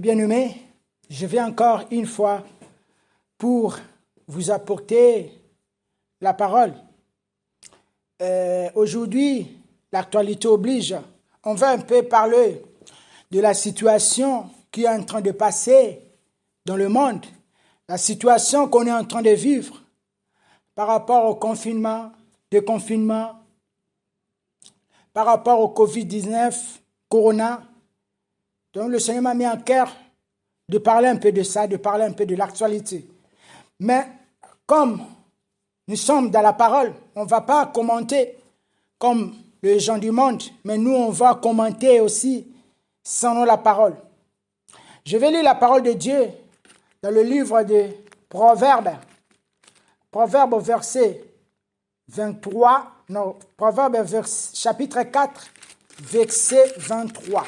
Mes bien-aimés, je vais encore une fois pour vous apporter la parole. Aujourd'hui, l'actualité oblige. On va un peu parler de la situation qui est en train de passer dans le monde, la situation qu'on est en train de vivre par rapport au confinement, déconfinement, par rapport au Covid-19, Corona. Donc le Seigneur m'a mis en cœur de parler un peu de ça, de parler un peu de l'actualité. Mais comme nous sommes dans la parole, on ne va pas commenter comme les gens du monde, mais nous on va commenter aussi selon la parole. Je vais lire la parole de Dieu dans le livre de Proverbes. Proverbes verset 23, non, Proverbes chapitre 4, verset 23.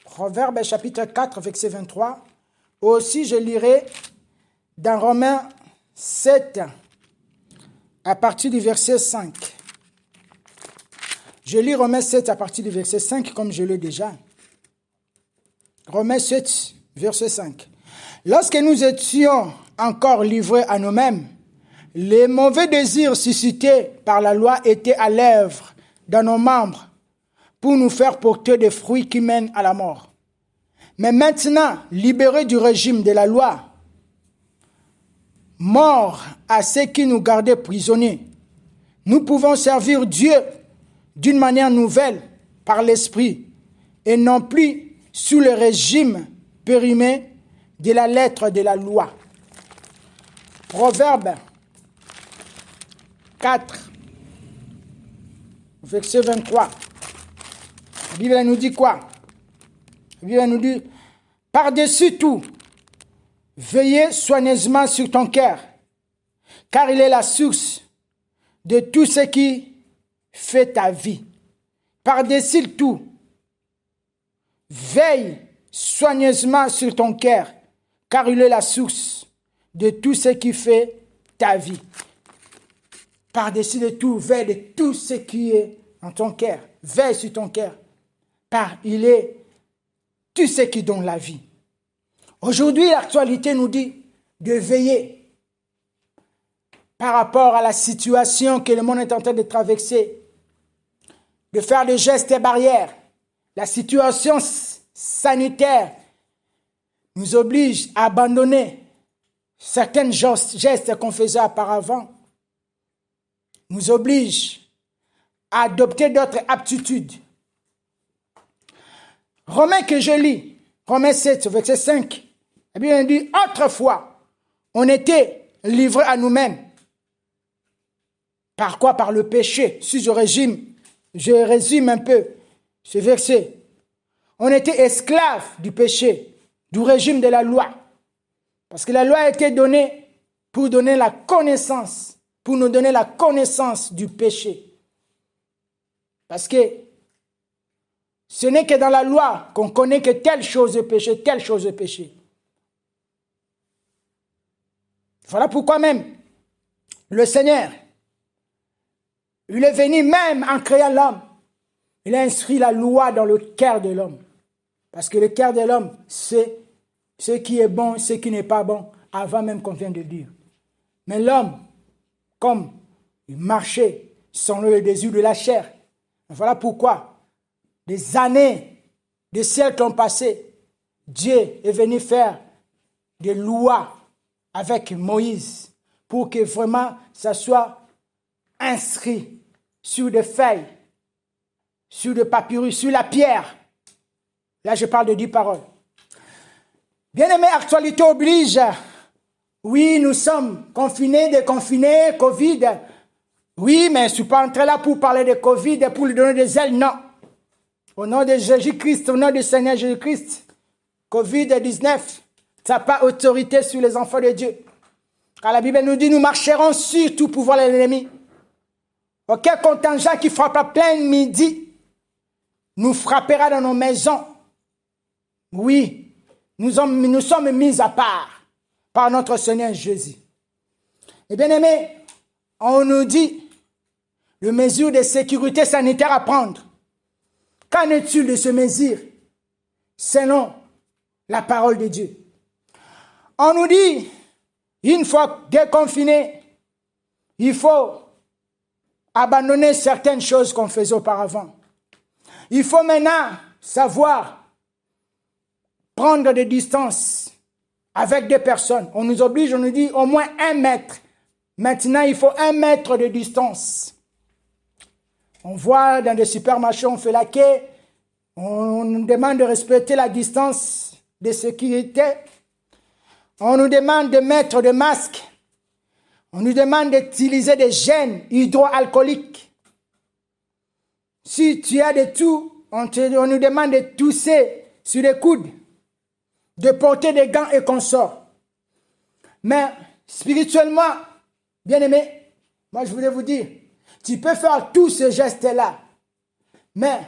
Proverbes chapitre 4, verset 23. Aussi, je lirai dans Romains 7, à partir du verset 5. Je lis Romains 7 à partir du verset 5, comme je l'ai déjà. Romains 7, verset 5. Lorsque nous étions encore livrés à nous-mêmes, les mauvais désirs suscités par la loi étaient à l'œuvre dans nos membres pour nous faire porter des fruits qui mènent à la mort. Mais maintenant, libérés du régime de la loi, morts à ceux qui nous gardaient prisonniers, nous pouvons servir Dieu d'une manière nouvelle par l'Esprit et non plus sous le régime périmé de la lettre de la loi. Proverbe 4, verset 23. La Bible nous dit quoi? La Bible nous dit, par-dessus tout, veillez soigneusement sur ton cœur, car il est la source de tout ce qui fait ta vie. Par-dessus tout, veille soigneusement sur ton cœur, car il est la source de tout ce qui fait ta vie. Par-dessus de tout, veille de tout ce qui est en ton cœur. Veille sur ton cœur, car il est tout ce qui donne la vie. Aujourd'hui, l'actualité nous dit de veiller par rapport à la situation que le monde est en train de traverser, de faire des gestes et barrières. La situation sanitaire nous oblige à abandonner certains gestes qu'on faisait auparavant, nous oblige à adopter d'autres aptitudes. Romains que je lis, Romains 7, verset 5, la Bible dit, autrefois, on était livrés à nous-mêmes. Par quoi? Par le péché. Si je résume un peu ce verset. On était esclaves du péché, du régime de la loi. Parce que la loi a été donnée pour donner la connaissance, pour nous donner la connaissance du péché. Parce que ce n'est que dans la loi qu'on connaît que telle chose est péché, telle chose est péché. Voilà pourquoi même le Seigneur, il est venu même en créant l'homme. Il a inscrit la loi dans le cœur de l'homme. Parce que le cœur de l'homme, c'est ce qui est bon, ce qui n'est pas bon, avant même qu'on vienne de dire. Mais l'homme, comme il marchait selon le désir de la chair, voilà pourquoi des années, des siècles ont passé, Dieu est venu faire des lois avec Moïse pour que vraiment ça soit inscrit sur des feuilles, sur des papyrus, sur la pierre. Là, je parle de 10 paroles. Bien-aimé, actualité oblige. Oui, nous sommes confinés, déconfinés, Covid. Oui, mais je ne suis pas entré là pour parler de Covid et pour lui donner des ailes, non. Au nom de Jésus-Christ, au nom du Seigneur Jésus-Christ, Covid-19, ça n'a pas autorité sur les enfants de Dieu. Car la Bible nous dit, nous marcherons sur tout pouvoir de l'ennemi. Aucun contingent qui frappe à plein midi nous frappera dans nos maisons. Oui, nous sommes mis à part par notre Seigneur Jésus. Et bien aimé, on nous dit les mesures de sécurité sanitaire à prendre. Qu'en est-il de ces mesures selon la parole de Dieu. On nous dit, une fois déconfiné, il faut abandonner certaines choses qu'on faisait auparavant. Il faut maintenant savoir prendre des distances avec des personnes. On nous oblige, on nous dit au moins 1 mètre. Maintenant, il faut 1 mètre de distance. On voit dans des supermarchés, on fait la quai, on nous demande de respecter la distance de sécurité. On nous demande de mettre des masques. On nous demande d'utiliser des gels hydroalcooliques. Si tu as de tout, on nous demande de tousser sur les coudes, de porter des gants et consorts. Mais spirituellement, bien-aimé, moi je voulais vous dire, tu peux faire tous ces gestes-là, mais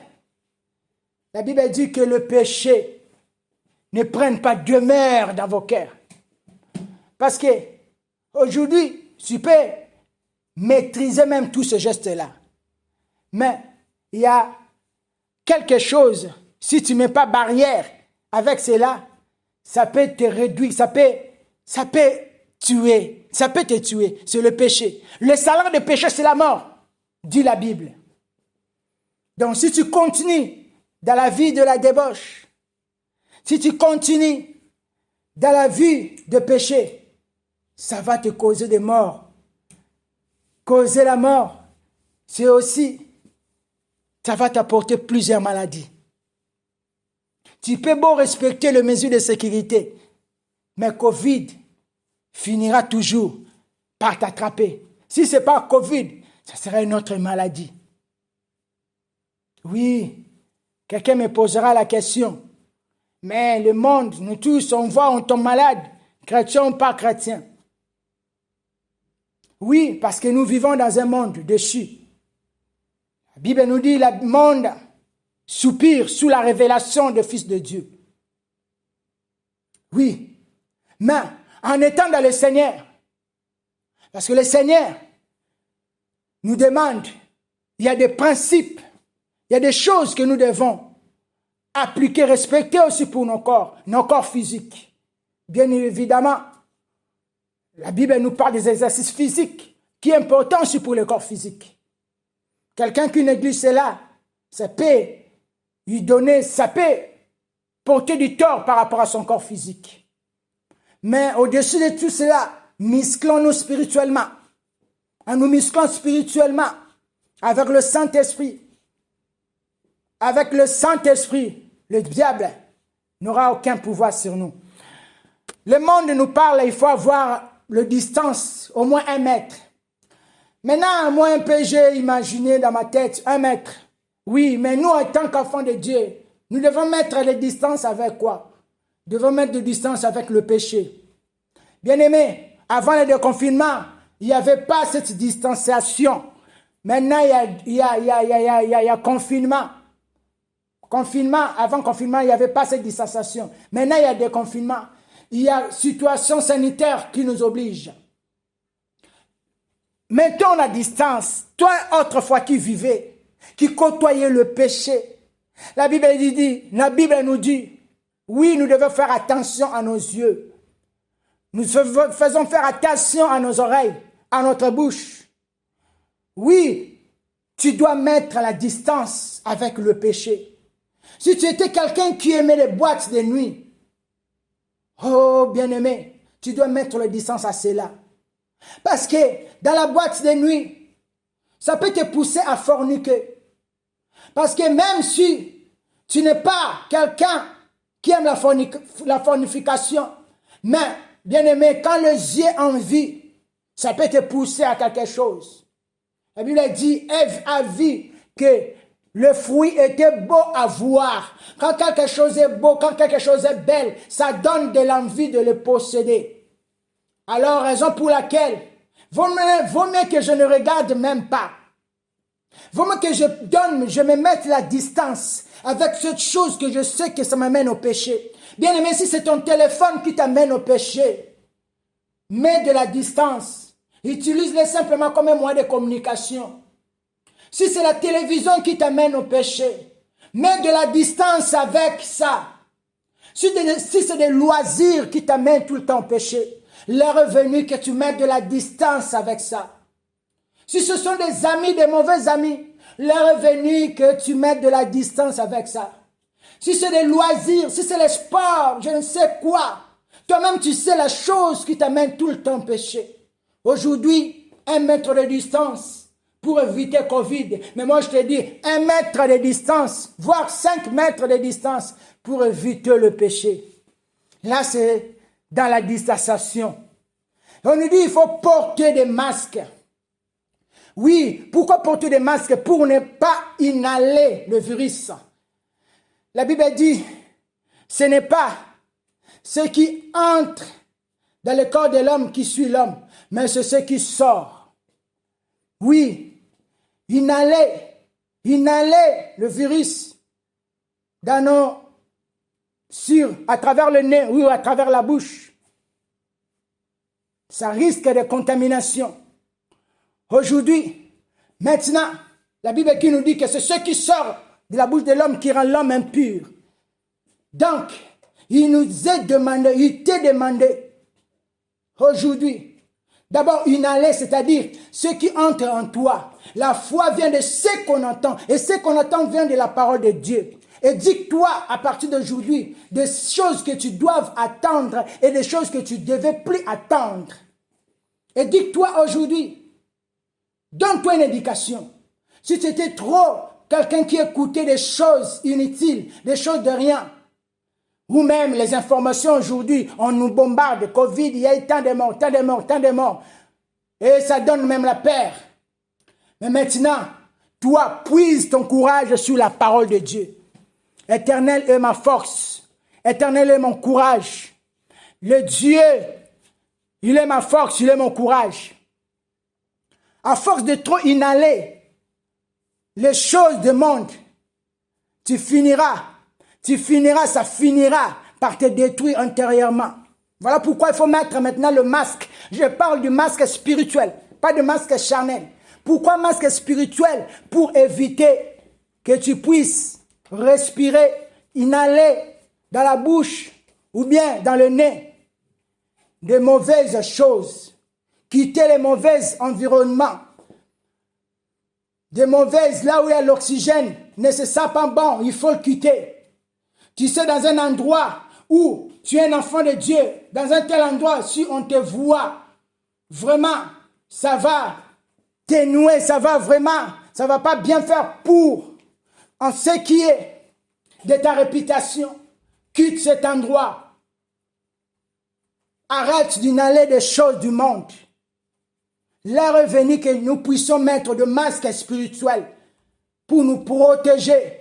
la Bible dit que le péché ne prenne pas demeure dans vos cœurs. Parce que aujourd'hui, tu peux maîtriser même tous ces gestes-là. Mais il y a quelque chose, si tu ne mets pas barrière avec cela, ça peut te réduire, ça peut tuer, ça peut te tuer. C'est le péché. Le salaire du péché, c'est la mort, dit la Bible. Donc si tu continues dans la vie de la débauche, si tu continues dans la vie de péché, ça va te causer des morts. Causer la mort, c'est aussi, ça va t'apporter plusieurs maladies. Tu peux beau respecter les mesures de sécurité, mais Covid finira toujours par t'attraper. Si ce n'est pas Covid, ça sera une autre maladie. Oui, quelqu'un me posera la question. Mais le monde, nous tous, on voit, on tombe malade, chrétien ou pas chrétien. Oui, parce que nous vivons dans un monde déchu. La Bible nous dit, le monde soupire sous la révélation du Fils de Dieu. Oui, mais en étant dans le Seigneur, parce que le Seigneur nous demande, il y a des principes, il y a des choses que nous devons appliquer, respecter aussi pour nos corps physiques. Bien évidemment, la Bible nous parle des exercices physiques, qui est important aussi pour le corps physique. Quelqu'un qui néglige cela, ça peut lui donner, ça peut porter du tort par rapport à son corps physique. Mais au-dessus de tout cela, musclons-nous spirituellement. En nous musclant spirituellement, avec le Saint-Esprit. Avec le Saint-Esprit, le diable n'aura aucun pouvoir sur nous. Le monde nous parle, il faut avoir la distance, au moins 1 mètre. Maintenant, moi, un peu, j'ai imaginé dans ma tête 1 mètre. Oui, mais nous, en tant qu'enfants de Dieu, nous devons mettre les distances avec quoi? Nous devons mettre des distances avec le péché. Bien-aimés, avant le déconfinement, il n'y avait pas cette distanciation. Maintenant, il y a confinement. Avant confinement, il n'y avait pas cette distanciation. Maintenant, il y a déconfinement. Il y a situation sanitaire qui nous oblige. Mettons la distance. Toi, autrefois qui vivais, qui côtoyais le péché. La Bible nous dit, oui, nous devons faire attention à nos yeux. Nous faisons faire attention à nos oreilles, à notre bouche. Oui, tu dois mettre la distance avec le péché. Si tu étais quelqu'un qui aimait les boîtes de nuit, oh, bien-aimé, tu dois mettre la distance à cela. Parce que dans la boîte de nuit, ça peut te pousser à forniquer. Parce que même si tu n'es pas quelqu'un qui aime la fornication, mais, bien-aimé, quand les yeux en vie, ça peut te pousser à quelque chose. La Bible dit, Ève a vu que le fruit était beau à voir. Quand quelque chose est beau, quand quelque chose est belle, ça donne de l'envie de le posséder. Alors, raison pour laquelle, vaut mieux que je ne regarde même pas. Vaut mieux que je me mette la distance avec cette chose que je sais que ça m'amène au péché. Bien aimé, si c'est ton téléphone qui t'amène au péché, mets de la distance. Utilise-le simplement comme un moyen de communication. Si c'est la télévision qui t'amène au péché, mets de la distance avec ça. Si c'est des loisirs qui t'amènent tout le temps au péché, les revenus que tu mets de la distance avec ça. Si ce sont des amis, des mauvais amis, les revenus que tu mets de la distance avec ça. Si c'est des loisirs, si c'est les sports, je ne sais quoi. Toi-même, tu sais la chose qui t'amène tout le temps au péché. Aujourd'hui, 1 mètre de distance pour éviter Covid. Mais moi, je te dis, 1 mètre de distance, voire 5 mètres de distance pour éviter le péché. Là, c'est dans la distanciation. On nous dit, il faut porter des masques. Oui, pourquoi porter des masques? Pour ne pas inhaler le virus. La Bible dit, ce n'est pas ce qui entre dans le corps de l'homme qui suit l'homme, mais c'est ce qui sort. Oui, inhaler le virus dans à travers le nez ou à travers la bouche. Ça risque de contamination. Aujourd'hui, maintenant, la Bible qui nous dit que c'est ce qui sort de la bouche de l'homme qui rend l'homme impur. Donc, il t'est demandé aujourd'hui, d'abord inhaler, c'est-à-dire ce qui entre en toi. La foi vient de ce qu'on entend, et ce qu'on entend vient de la parole de Dieu. Et dis-toi à partir d'aujourd'hui des choses que tu dois attendre et des choses que tu ne devais plus attendre. Et dis-toi aujourd'hui, donne-toi une éducation. Si tu étais trop quelqu'un qui écoutait des choses inutiles, des choses de rien, ou même les informations aujourd'hui, on nous bombarde, Covid, il y a eu tant de morts, tant de morts, tant de morts. Et ça donne même la peur. Mais maintenant, toi, puise ton courage sur la parole de Dieu. Éternel est ma force. Éternel est mon courage. Le Dieu, il est ma force, il est mon courage. À force de trop inhaler les choses du monde, ça finira par te détruire intérieurement. Voilà pourquoi il faut mettre maintenant le masque. Je parle du masque spirituel, pas du masque charnel. Pourquoi masque spirituel? Pour éviter que tu puisses respirer, inhaler dans la bouche ou bien dans le nez de mauvaises choses. Quitter les mauvais environnements. Des mauvaises, là où il y a l'oxygène, ne se sent pas bon, il faut le quitter. Tu sais, dans un endroit où tu es un enfant de Dieu, dans un tel endroit, si on te voit, vraiment, ça va t'énouer, ça va pas bien faire pour, en ce qui est de ta réputation, quitte cet endroit. Arrête d'inhaler des choses du monde. L'heure est venue que nous puissions mettre de masques spirituels pour nous protéger.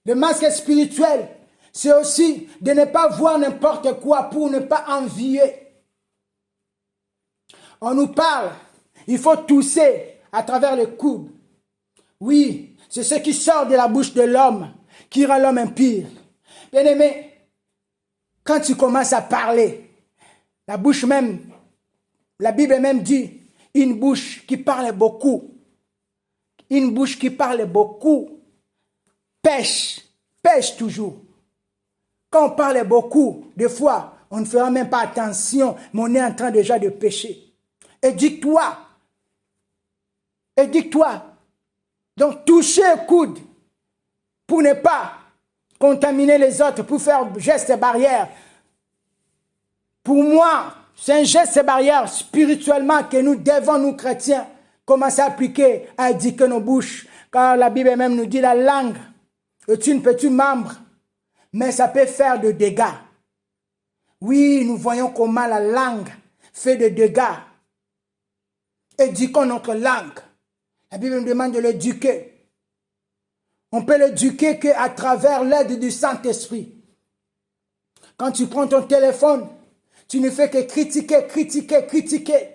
Le masque spirituel, c'est aussi de ne pas voir n'importe quoi pour ne pas envier. On nous parle, il faut tousser à travers le coude. Oui, c'est ce qui sort de la bouche de l'homme qui rend l'homme impur. Bien-aimé, quand tu commences à parler, la bouche même, la Bible même dit, une bouche qui parle beaucoup, pêche toujours. Quand on parle beaucoup, des fois, on ne fera même pas attention, mais on est en train déjà de pécher. Éduque-toi. Donc, toucher le coude pour ne pas contaminer les autres, pour faire geste barrière. Pour moi, c'est un geste barrière spirituellement que nous devons, nous chrétiens, commencer à appliquer, à éduquer nos bouches. Car la Bible même nous dit la langue est une petite membre, mais ça peut faire de dégâts. Oui, nous voyons comment la langue fait de dégâts. Éduquons notre langue. La Bible nous demande de l'éduquer. On peut l'éduquer qu'à travers l'aide du Saint-Esprit. Quand tu prends ton téléphone, tu ne fais que critiquer.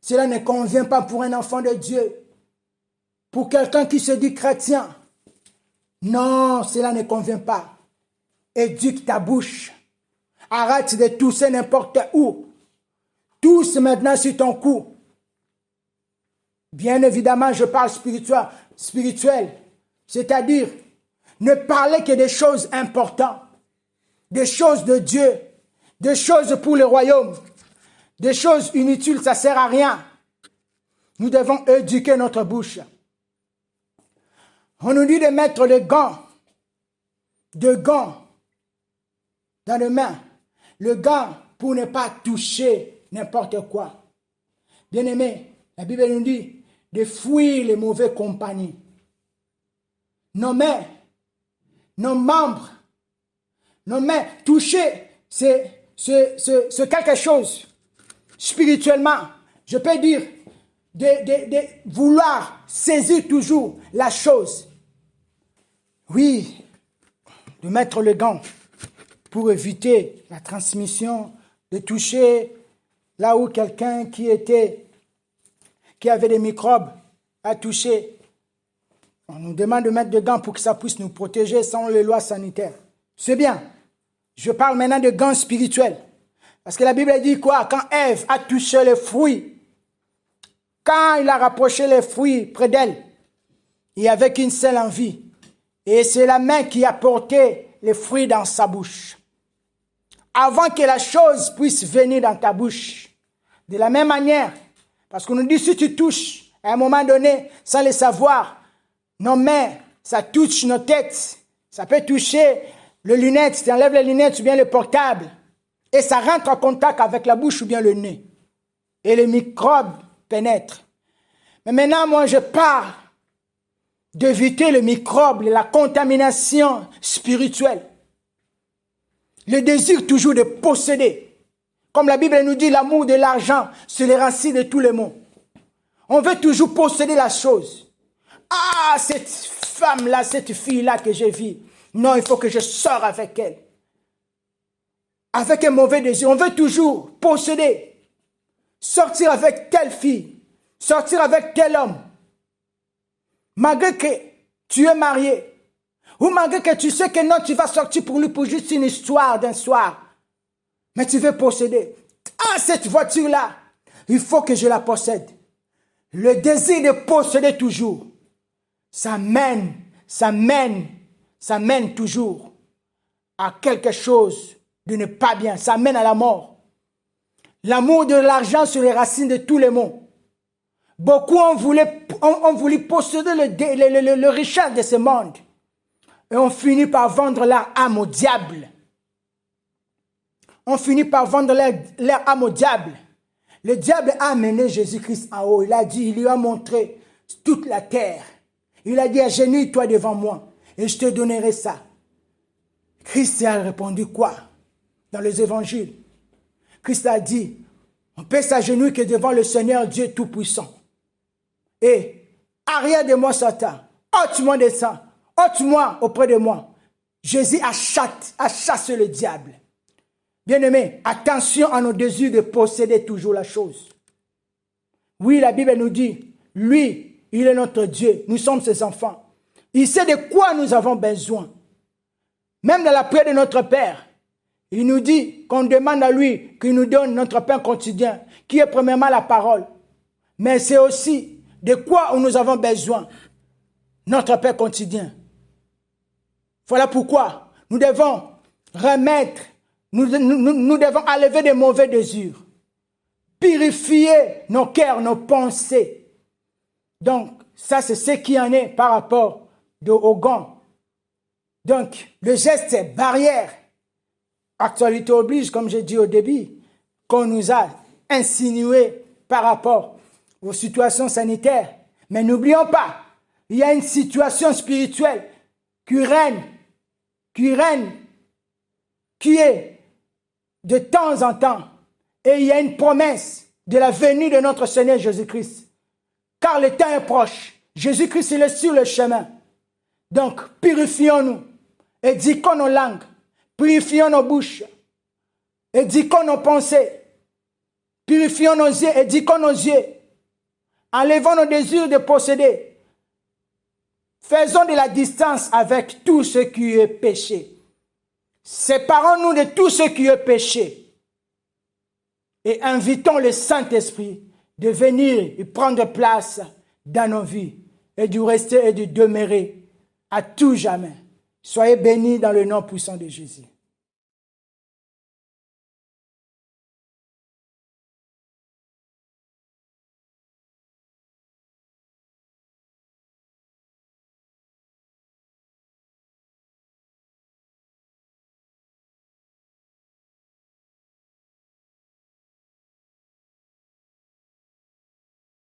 Cela ne convient pas pour un enfant de Dieu. Pour quelqu'un qui se dit chrétien. Non, cela ne convient pas. Éduque ta bouche. Arrête de tousser n'importe où. Tousse maintenant sur ton cou. Bien évidemment, je parle spirituel. C'est-à-dire, ne parler que des choses importantes. des choses de Dieu, des choses pour le royaume, des choses inutiles, ça ne sert à rien. Nous devons éduquer notre bouche. On nous dit de mettre des gants dans les mains. Le gant pour ne pas toucher n'importe quoi. Bien-aimés, la Bible nous dit de fuir les mauvaises compagnies. Nos mains, nos membres, nos mains, toucher, c'est quelque chose. Spirituellement, je peux dire, de vouloir saisir toujours la chose. Oui, de mettre le gant pour éviter la transmission, de toucher là où quelqu'un qui avait des microbes a touché. On nous demande de mettre des gants pour que ça puisse nous protéger selon les lois sanitaires. C'est bien. Je parle maintenant de gants spirituels. Parce que la Bible dit quoi? Quand Ève a touché les fruits, quand il a rapproché les fruits près d'elle, il n'y avait qu'une seule envie. Et c'est la main qui a porté les fruits dans sa bouche. Avant que la chose puisse venir dans ta bouche. De la même manière, parce qu'on nous dit si tu touches, à un moment donné, sans le savoir, nos mains, ça touche nos têtes. Ça peut toucher les lunettes, si tu enlèves les lunettes ou bien le portable. Et ça rentre en contact avec la bouche ou bien le nez. Et les microbes pénètrent. Mais maintenant, moi, je parle d'éviter le microbe, la contamination spirituelle. Le désir toujours de posséder. Comme la Bible nous dit, l'amour de l'argent, c'est les racines de tous les maux. On veut toujours posséder la chose. Ah, cette femme-là, cette fille-là que j'ai vue. Non, il faut que je sorte avec elle. Avec un mauvais désir. On veut toujours posséder. Sortir avec telle fille. Sortir avec tel homme. Malgré que tu es marié. Ou malgré que tu sais que non, tu vas sortir pour lui pour juste une histoire d'un soir. Mais tu veux posséder. Ah, cette voiture-là, il faut que je la possède. Le désir de posséder toujours, ça mène toujours à quelque chose de ne pas bien. Ça mène à la mort. L'amour de l'argent sur les racines de tous les maux. Beaucoup ont voulu posséder le richesse de ce monde. Et on finit par vendre leur âme au diable. On finit par vendre leur âme au diable. Le diable a amené Jésus-Christ en haut. Il a dit, il lui a montré toute la terre. Il a dit, agenouille-toi devant moi et je te donnerai ça. Christ a répondu quoi? Dans les évangiles. Christ a dit, on peut s'agenouiller que devant le Seigneur Dieu Tout-Puissant. Et arrière de moi, Satan, ôte-moi de ça, ôte-moi auprès de moi. Jésus a chassé le diable. Bien-aimés, attention à nos désirs de posséder toujours la chose. Oui, la Bible nous dit, lui, il est notre Dieu, nous sommes ses enfants. Il sait de quoi nous avons besoin. Même dans la prière de notre Père, il nous dit qu'on demande à lui qu'il nous donne notre pain quotidien, qui est premièrement la parole. Mais c'est aussi de quoi nous avons besoin, notre pain quotidien. Voilà pourquoi nous devons remettre, nous devons enlever des mauvais désirs, purifier nos cœurs, nos pensées. Donc, ça c'est ce qui en est par rapport au gant. Donc, le geste est barrière. Actualité oblige, comme j'ai dit au début, qu'on nous a insinué par rapport aux situations sanitaires. Mais n'oublions pas, il y a une situation spirituelle qui est de temps en temps. Et il y a une promesse de la venue de notre Seigneur Jésus-Christ. Car le temps est proche. Jésus-Christ il est sur le chemin. Donc, purifions-nous. Éduquons nos langues. Purifions nos bouches. Éduquons nos pensées. Purifions nos yeux. Éduquons nos yeux. Enlevons nos désirs de posséder. Faisons de la distance avec tout ce qui est péché. Séparons-nous de tout ce qui est péché. Et invitons le Saint-Esprit de venir et prendre place dans nos vies. Et de rester et de demeurer à tout jamais. Soyez bénis dans le nom puissant de Jésus.